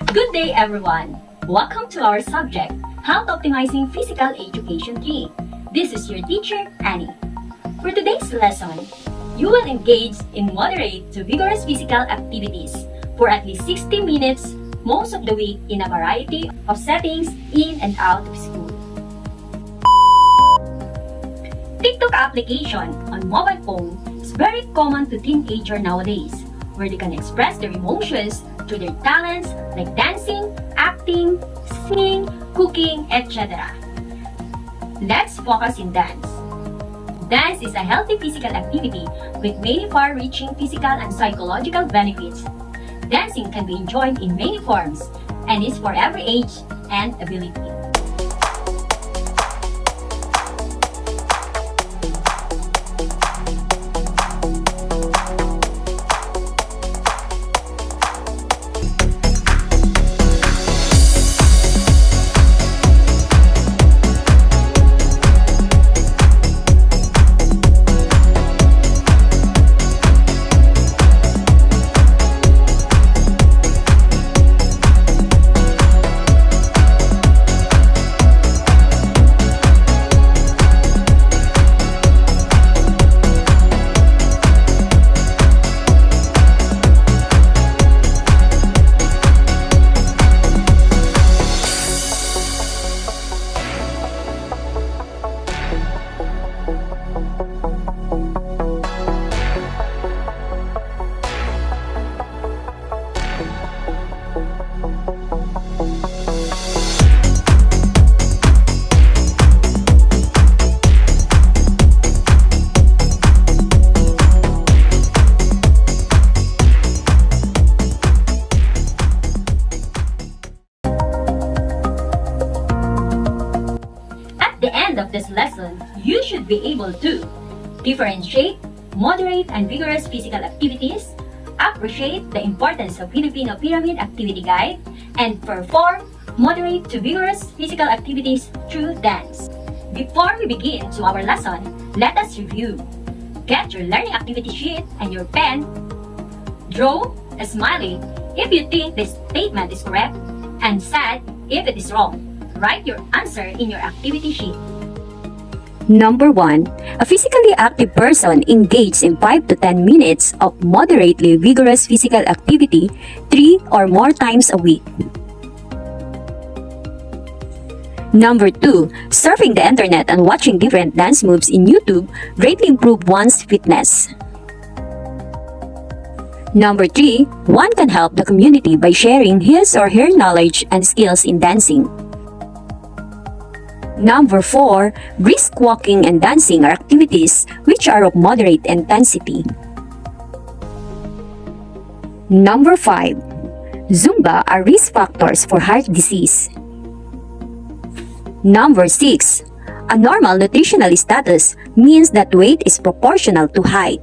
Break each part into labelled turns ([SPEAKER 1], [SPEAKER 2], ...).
[SPEAKER 1] Good day, everyone! Welcome to our subject, Health Optimizing Physical Education 3. This is your teacher, Annie. For today's lesson, you will engage in moderate to vigorous physical activities for at least 60 minutes most of the week in a variety of settings in and out of school. TikTok application on mobile phone is very common to teenagers nowadays, where they can express their emotions through their talents like dancing, acting, singing, cooking, etc. Let's focus in dance. Dance is a healthy physical activity with many far-reaching physical and psychological benefits. Dancing can be enjoyed in many forms and is for every age and ability. At the end of this lesson, you should be able to differentiate moderate and vigorous physical activities, appreciate the importance of Filipino Pyramid Activity Guide, and perform moderate to vigorous physical activities through dance. Before we begin to our lesson, let us review. Get your learning activity sheet and your pen. Draw a smiley if you think this statement is correct, and sad if it is wrong. Write your answer in your activity sheet.
[SPEAKER 2] Number 1. A physically active person engages in 5 to 10 minutes of moderately vigorous physical activity 3 or more times a week. Number 2. Surfing the internet and watching different dance moves in YouTube greatly improve one's fitness. Number 3. One can help the community by sharing his or her knowledge and skills in dancing. Number 4. Brisk walking and dancing are activities which are of moderate intensity. Number 5. Zumba are risk factors for heart disease. Number 6. A normal nutritional status means that weight is proportional to height.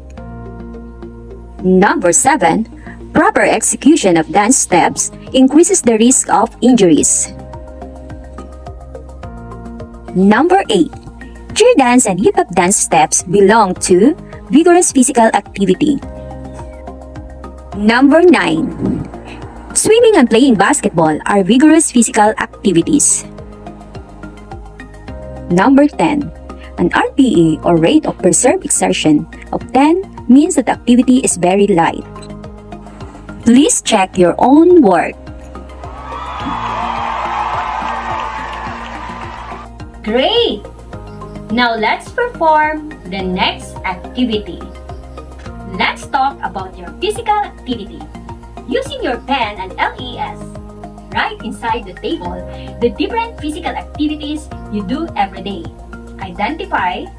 [SPEAKER 2] Number 7. Proper execution of dance steps increases the risk of injuries. Number 8. Cheer dance and hip-hop dance steps belong to vigorous physical activity. Number 9. Swimming and playing basketball are vigorous physical activities. Number 10. An RPE or rate of preserved exertion of 10 means that the activity is very light. Please check your own work.
[SPEAKER 1] Great! Now let's perform the next activity. Let's talk about your physical activity. Using your pen and LES, write inside the table the different physical activities you do every day. Identify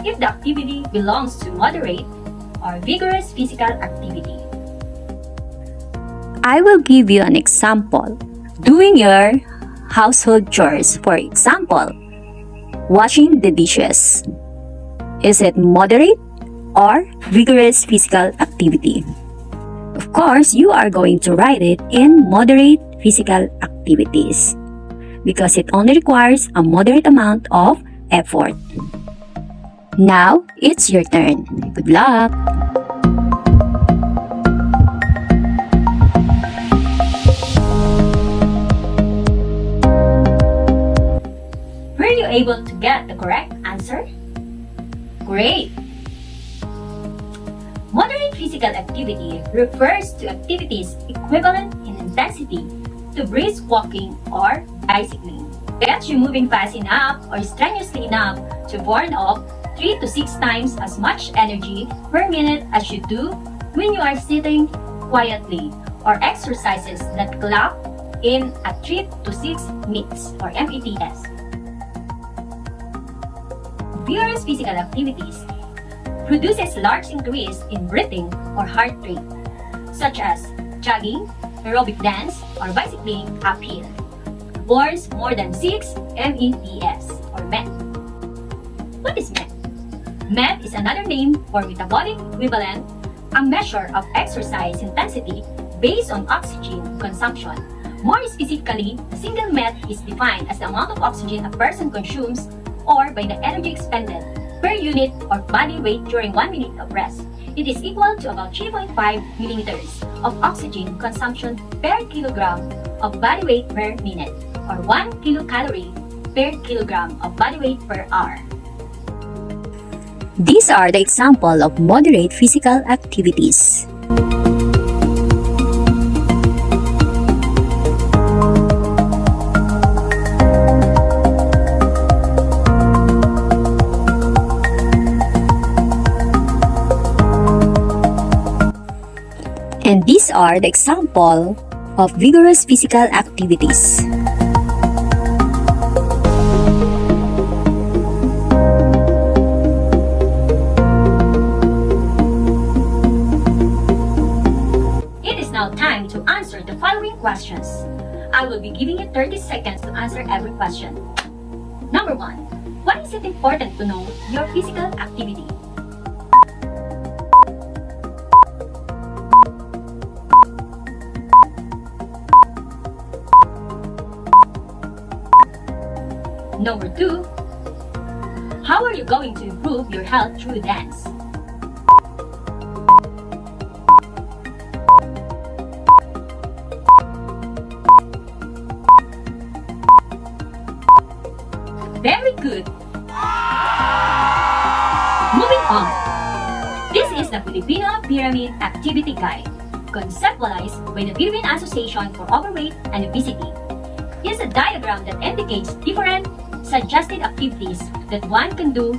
[SPEAKER 1] if the activity belongs to moderate or vigorous physical activity.
[SPEAKER 2] I will give you an example. Doing your household chores, for example, washing the dishes. Is it moderate or vigorous physical activity? Of course, you are going to write it in moderate physical activities because it only requires a moderate amount of effort. Now, it's your turn. Good luck!
[SPEAKER 1] able to get the correct answer? Great! Moderate physical activity refers to activities equivalent in intensity to brisk walking or bicycling. Gets you moving fast enough or strenuously enough to burn off 3 to 6 times as much energy per minute as you do when you are sitting quietly, or exercises that clock in at 3 to 6 METs or METs. Vigorous physical activities produces large increase in breathing or heart rate, such as jogging, aerobic dance, or bicycling uphill. Burns more than 6 METs or MET. What is MET? MET is another name for metabolic equivalent, a measure of exercise intensity based on oxygen consumption. More specifically, a single MET is defined as the amount of oxygen a person consumes or by the energy expended per unit of body weight during 1 minute of rest. It is equal to about 3.5 millimeters of oxygen consumption per kilogram of body weight per minute, or 1 kilocalorie per kilogram of body weight per hour.
[SPEAKER 2] These are the example of moderate physical activities. And these are the example of vigorous physical activities.
[SPEAKER 1] It is now time to answer the following questions. I will be giving you 30 seconds to answer every question. Number 1. Why is it important to know your physical activity? Number 2. How are you going to improve your health through dance? Very good! Moving on. This is the Filipino Pyramid Activity Guide, conceptualized by the Philippine Association for Overweight and Obesity. It is a diagram that indicates different suggested activities that one can do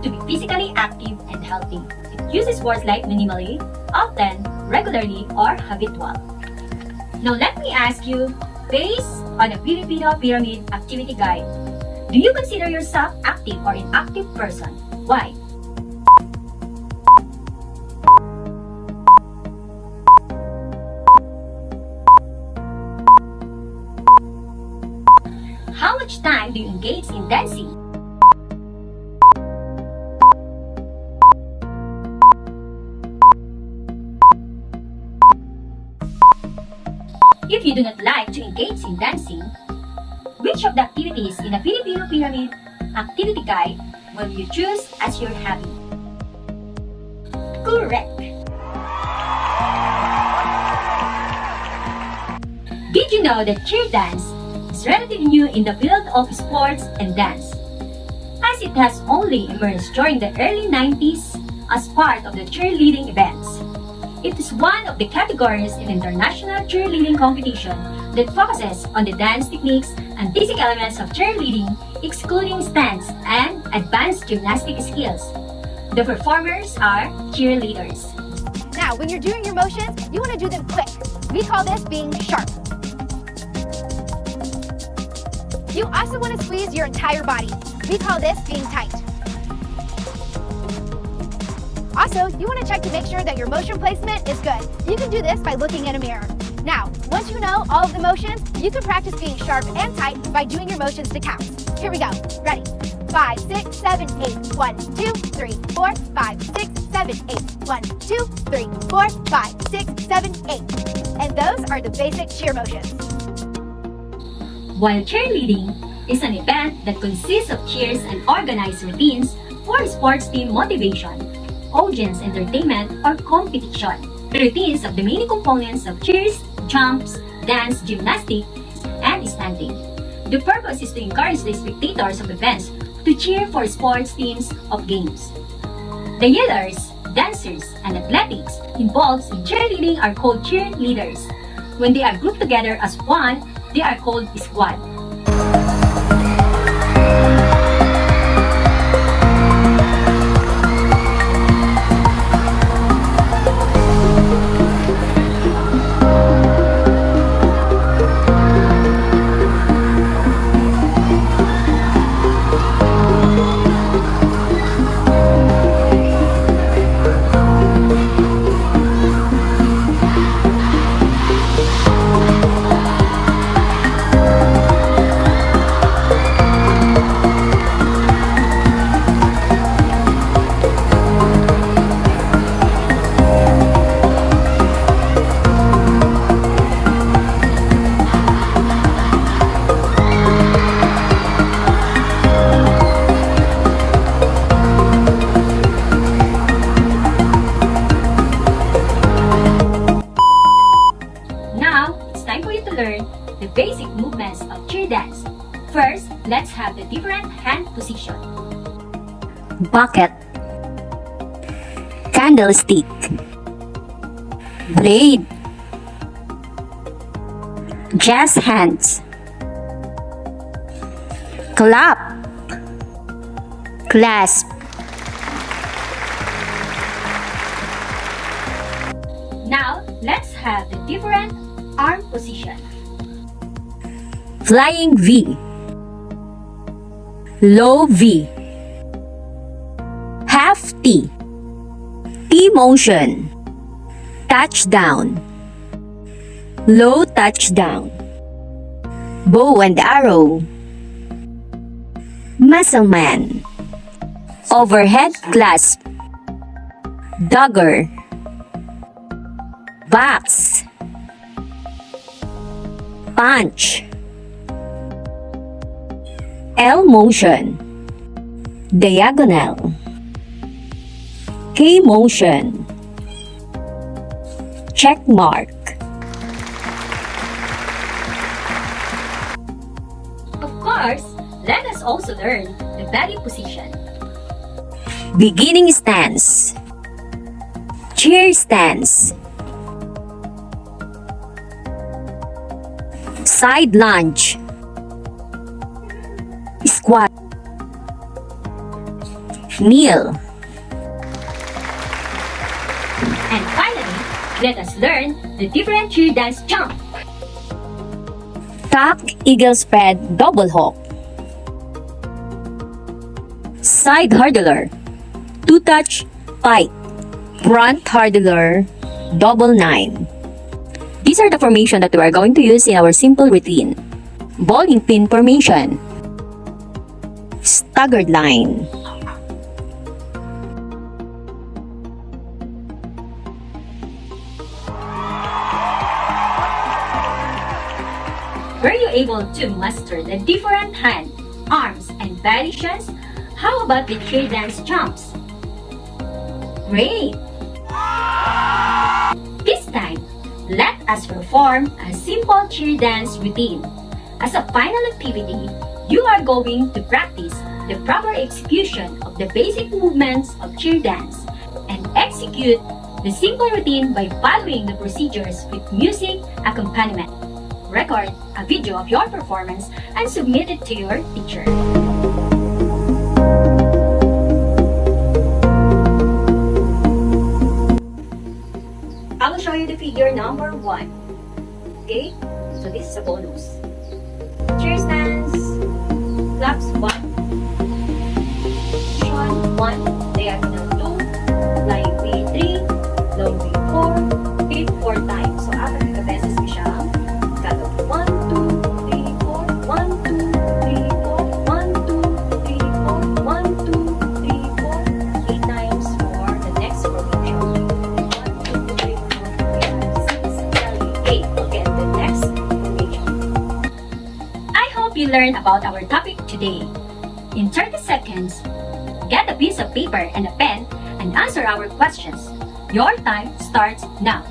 [SPEAKER 1] to be physically active and healthy. It uses words like minimally, often, regularly, or habitual. Now let me ask you, based on the Filipino Pyramid Activity Guide, do you consider yourself active or inactive person? Why? How much time do you engage in dancing? If you do not like to engage in dancing, which of the activities in the Filipino Pyramid Activity Guide will you choose as your hobby? Correct! Did you know that cheer dance is relatively new in the field of sports and dance, as it has only emerged during the early 90s as part of the cheerleading events? It is one of the categories in international cheerleading competition that focuses on the dance techniques and basic elements of cheerleading, excluding stunts and advanced gymnastic skills. The performers are cheerleaders.
[SPEAKER 3] Now, when you're doing your motions, you want to do them quick. We call this being sharp. You also want to squeeze your entire body. We call this being tight. Also, you want to check to make sure that your motion placement is good. You can do this by looking in a mirror. Now, once you know all of the motions, you can practice being sharp and tight by doing your motions to count. Here we go. Ready? 5, 6, 7, 8. 1, 2, 3, 4, 5, 6, 7, 8. 1, 2, 3, 4, 5, 6, 7, 8. And those are the basic cheer motions.
[SPEAKER 1] While cheerleading is an event that consists of cheers and organized routines for sports team motivation, audience entertainment, or competition. The routines of the main components of cheers, jumps, dance, gymnastics, and standing. The purpose is to encourage the spectators of events to cheer for sports teams of games. The yellers, dancers, and athletics involved in cheerleading are called cheerleaders. When they are grouped together as one, they are called squad. Learn the basic movements of cheer dance. First, let's have the different hand position.
[SPEAKER 2] Bucket, candlestick, blade, jazz hands, clap, clasp.
[SPEAKER 1] Now, let's have the different arm position.
[SPEAKER 2] Flying V, low V, half T, T motion, touchdown, low touchdown, bow and arrow, muscle man, overhead clasp, dagger, box, punch, L motion, diagonal, K motion, check mark.
[SPEAKER 1] Of course, let us also learn the body position.
[SPEAKER 2] Beginning stance, cheer stance, side lunge, squat, kneel.
[SPEAKER 1] And finally, let us learn the different cheer dance jump.
[SPEAKER 2] Tuck, eagle spread, double hop, side hurdler, two touch, pike, front hurdler, double 9. These are the formation that we are going to use in our simple routine. Bowling pin formation, staggered line,
[SPEAKER 1] Were you able to master the different hand, arms, and variations? How about the cheer dance jumps? Great! This time, let us perform a simple cheer dance routine. As a final activity, you are going to practice the proper execution of the basic movements of cheer dance and execute the simple routine by following the procedures with music accompaniment. Record a video of your performance and submit it to your teacher. I will show you the figure number 1. Okay? So this is a bonus. Cheer stance, claps 1, shot 1, diagonal 2, flying V3, low V4, hit 4 times. So after the beses ko siya, gagawin 1, 2, 3, 4, 1, 2, 3, 4, 1, 2, 3, 4, 1, 2, 3, 4, 8 times for the next formation. 1, 2, 3, 4, 5, 6, 7, 8. Okay, the next formation. I hope you learned about our topic today. In 30 seconds, get a piece of paper and a pen and answer our questions. Your time starts now.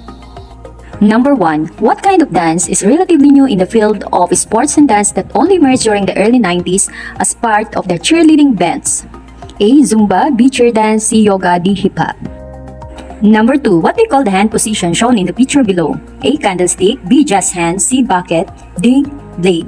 [SPEAKER 2] Number 1. What kind of dance is relatively new in the field of sports and dance that only emerged during the early 90s as part of their cheerleading bands? A. Zumba, B. Cheer dance, C. Yoga, D. Hip-hop. Number 2. What do you call the hand position shown in the picture below? A. Candlestick, B. Just hand, C. Bucket, D. Blade.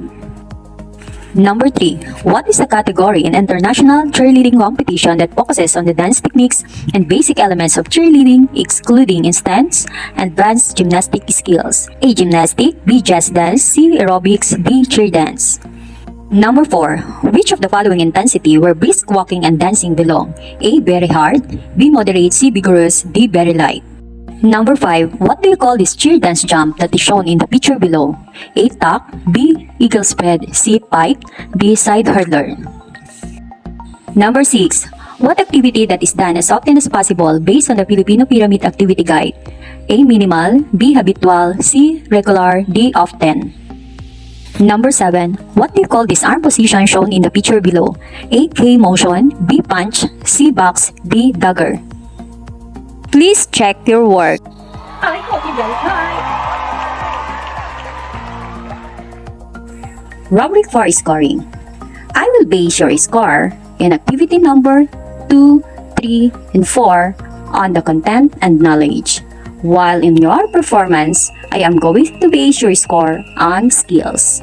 [SPEAKER 2] Number 3. What is the category in international cheerleading competition that focuses on the dance techniques and basic elements of cheerleading, excluding instance and advanced gymnastic skills? A. Gymnastic, B. Jazz dance, C. Aerobics, D. Cheer dance. Number 4. Which of the following intensity where brisk walking and dancing belong? A. Very hard, B. Moderate, C. Vigorous, D. Very light. Number 5. What do you call this cheer dance jump that is shown in the picture below? A. Tuck, B. Eagle spread, C. Pike, D. Side hurdler. Number 6. What activity that is done as often as possible based on the Filipino Pyramid Activity Guide? A. Minimal, B. Habitual, C. Regular, D. Often. Number 7. What do you call this arm position shown in the picture below? A. K motion, B. Punch, C. Box, D. Dagger. Please check your work.
[SPEAKER 1] I hope you guys like.
[SPEAKER 2] Rubric for scoring. I will base your score in activity number 2, 3, and 4 on the content and knowledge, while in your performance, I am going to base your score on skills.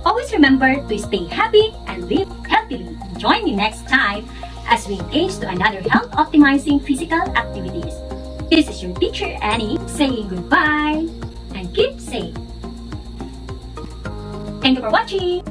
[SPEAKER 1] Always remember to stay happy and live healthily. Join me next time as we engage to another health-optimizing physical activities. This is your teacher Annie saying goodbye and keep safe. Thank you for watching.